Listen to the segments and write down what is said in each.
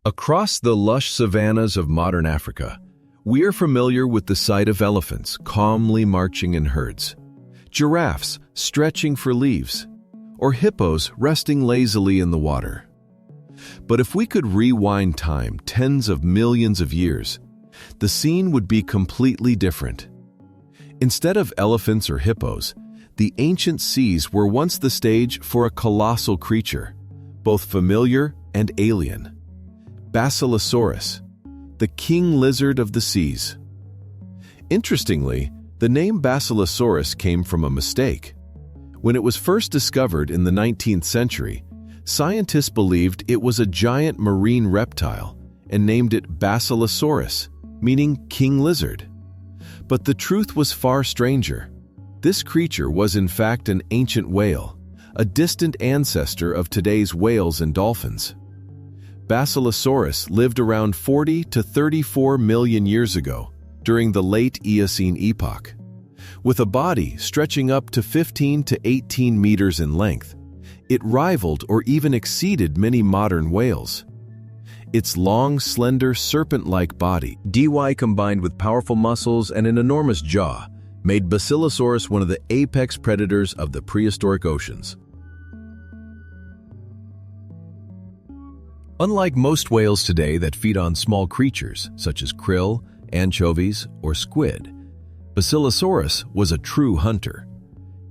Across the lush savannas of modern Africa, we are familiar with the sight of elephants calmly marching in herds, giraffes stretching for leaves, or hippos resting lazily in the water. But if we could rewind time tens of millions of years, the scene would be completely different. Instead of elephants or hippos, the ancient seas were once the stage for a colossal creature, both familiar and alien. Basilosaurus, the king lizard of the seas. Interestingly, the name Basilosaurus came from a mistake. When it was first discovered in the 19th century, scientists believed it was a giant marine reptile and named it Basilosaurus, meaning king lizard. But the truth was far stranger. This creature was in fact an ancient whale, a distant ancestor of today's whales and dolphins. Basilosaurus lived around 40 to 34 million years ago, during the late Eocene epoch. With a body stretching up to 15 to 18 meters in length, it rivaled or even exceeded many modern whales. Its long, slender, serpent-like body, combined with powerful muscles and an enormous jaw, made Basilosaurus one of the apex predators of the prehistoric oceans. Unlike most whales today that feed on small creatures such as krill, anchovies, or squid, Basilosaurus was a true hunter.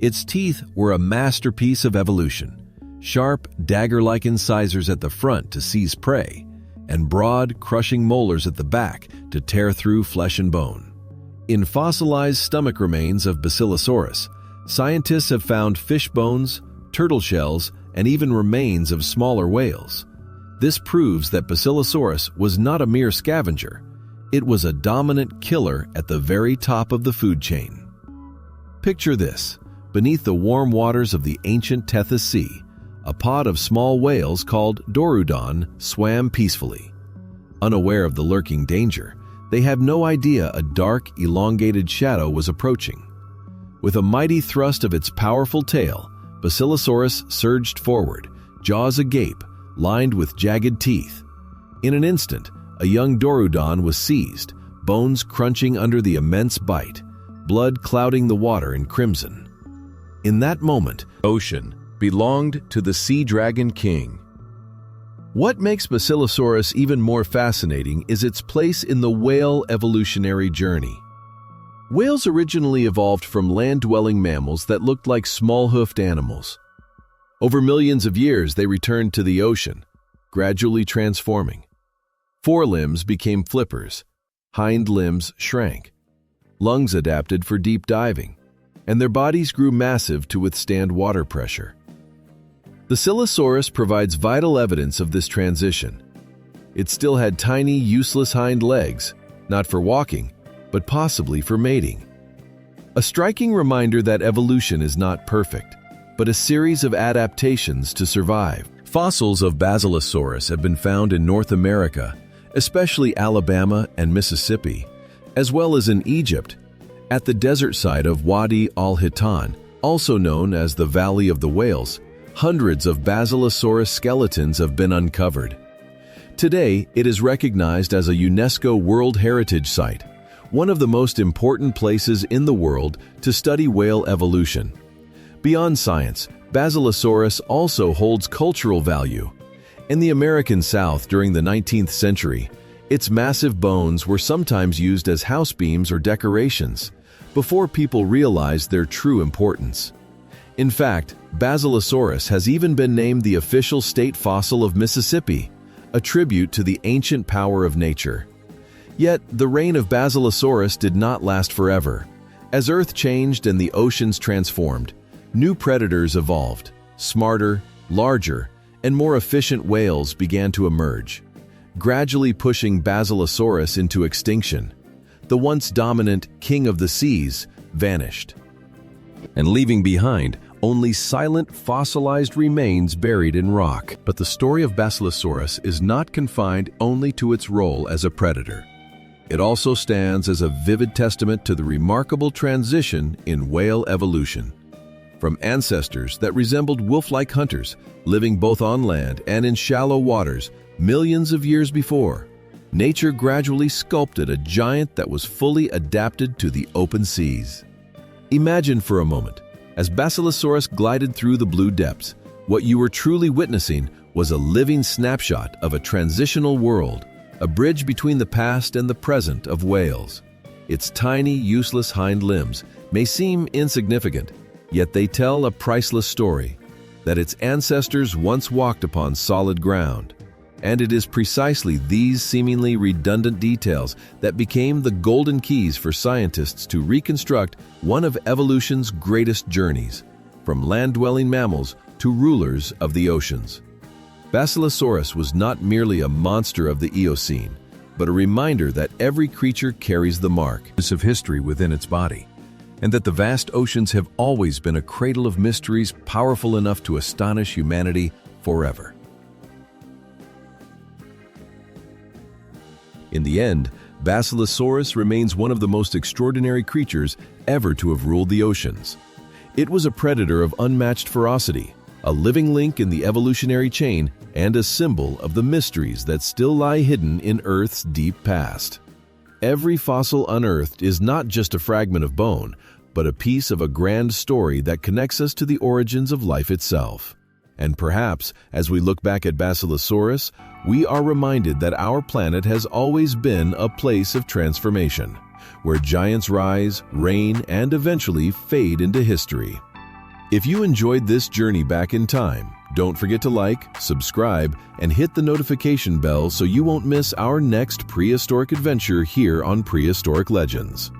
Its teeth were a masterpiece of evolution, sharp, dagger-like incisors at the front to seize prey, and broad, crushing molars at the back to tear through flesh and bone. In fossilized stomach remains of Basilosaurus, scientists have found fish bones, turtle shells, and even remains of smaller whales. This proves that Basilosaurus was not a mere scavenger. It was a dominant killer at the very top of the food chain. Picture this: beneath the warm waters of the ancient Tethys Sea, a pod of small whales called Dorudon swam peacefully. Unaware of the lurking danger, they had no idea a dark, elongated shadow was approaching. With a mighty thrust of its powerful tail, Basilosaurus surged forward, jaws agape, lined with jagged teeth. In an instant, a young Dorudon was seized, bones crunching under the immense bite, blood clouding the water in crimson. In that moment, ocean belonged to the sea dragon king. What makes Basilosaurus even more fascinating is its place in the whale evolutionary journey. Whales originally evolved from land-dwelling mammals that looked like small-hoofed animals. Over millions of years, they returned to the ocean, gradually transforming. Forelimbs became flippers, hind limbs shrank, lungs adapted for deep diving, and their bodies grew massive to withstand water pressure. Basilosaurus provides vital evidence of this transition. It still had tiny, useless hind legs, not for walking, but possibly for mating. A striking reminder that evolution is not perfect, but a series of adaptations to survive. Fossils of Basilosaurus have been found in North America, especially Alabama and Mississippi, as well as in Egypt, at the desert site of Wadi al-Hitan, also known as the Valley of the Whales. Hundreds of Basilosaurus skeletons have been uncovered. Today, it is recognized as a UNESCO World Heritage Site, one of the most important places in the world to study whale evolution. Beyond science, Basilosaurus also holds cultural value. In the American South during the 19th century, its massive bones were sometimes used as house beams or decorations, before people realized their true importance. In fact, Basilosaurus has even been named the official state fossil of Mississippi, a tribute to the ancient power of nature. Yet, the reign of Basilosaurus did not last forever. As Earth changed and the oceans transformed, new predators evolved. Smarter, larger, and more efficient whales began to emerge, gradually pushing Basilosaurus into extinction. The once dominant king of the seas vanished, and leaving behind only silent fossilized remains buried in rock. But the story of Basilosaurus is not confined only to its role as a predator. It also stands as a vivid testament to the remarkable transition in whale evolution. From ancestors that resembled wolf-like hunters, living both on land and in shallow waters, Millions of years before, nature gradually sculpted a giant that was fully adapted to the open seas. Imagine for a moment, as Basilosaurus glided through the blue depths, what you were truly witnessing was a living snapshot of a transitional world, a bridge between the past and the present of whales. Its tiny, useless hind limbs may seem insignificant, yet they tell a priceless story, that its ancestors once walked upon solid ground. And it is precisely these seemingly redundant details that became the golden keys for scientists to reconstruct one of evolution's greatest journeys, from land-dwelling mammals to rulers of the oceans. Basilosaurus was not merely a monster of the Eocene, but a reminder that every creature carries the mark of history within its body, and that the vast oceans have always been a cradle of mysteries powerful enough to astonish humanity forever. In the end, Basilosaurus remains one of the most extraordinary creatures ever to have ruled the oceans. It was a predator of unmatched ferocity, a living link in the evolutionary chain, and a symbol of the mysteries that still lie hidden in Earth's deep past. Every fossil unearthed is not just a fragment of bone, but a piece of a grand story that connects us to the origins of life itself. And perhaps, as we look back at Basilosaurus, we are reminded that our planet has always been a place of transformation, where giants rise, reign, and eventually fade into history. If you enjoyed this journey back in time, don't forget to like, subscribe, and hit the notification bell so you won't miss our next prehistoric adventure here on Prehistoric Legends.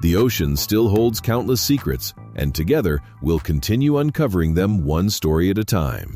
The ocean still holds countless secrets, and together we'll continue uncovering them one story at a time.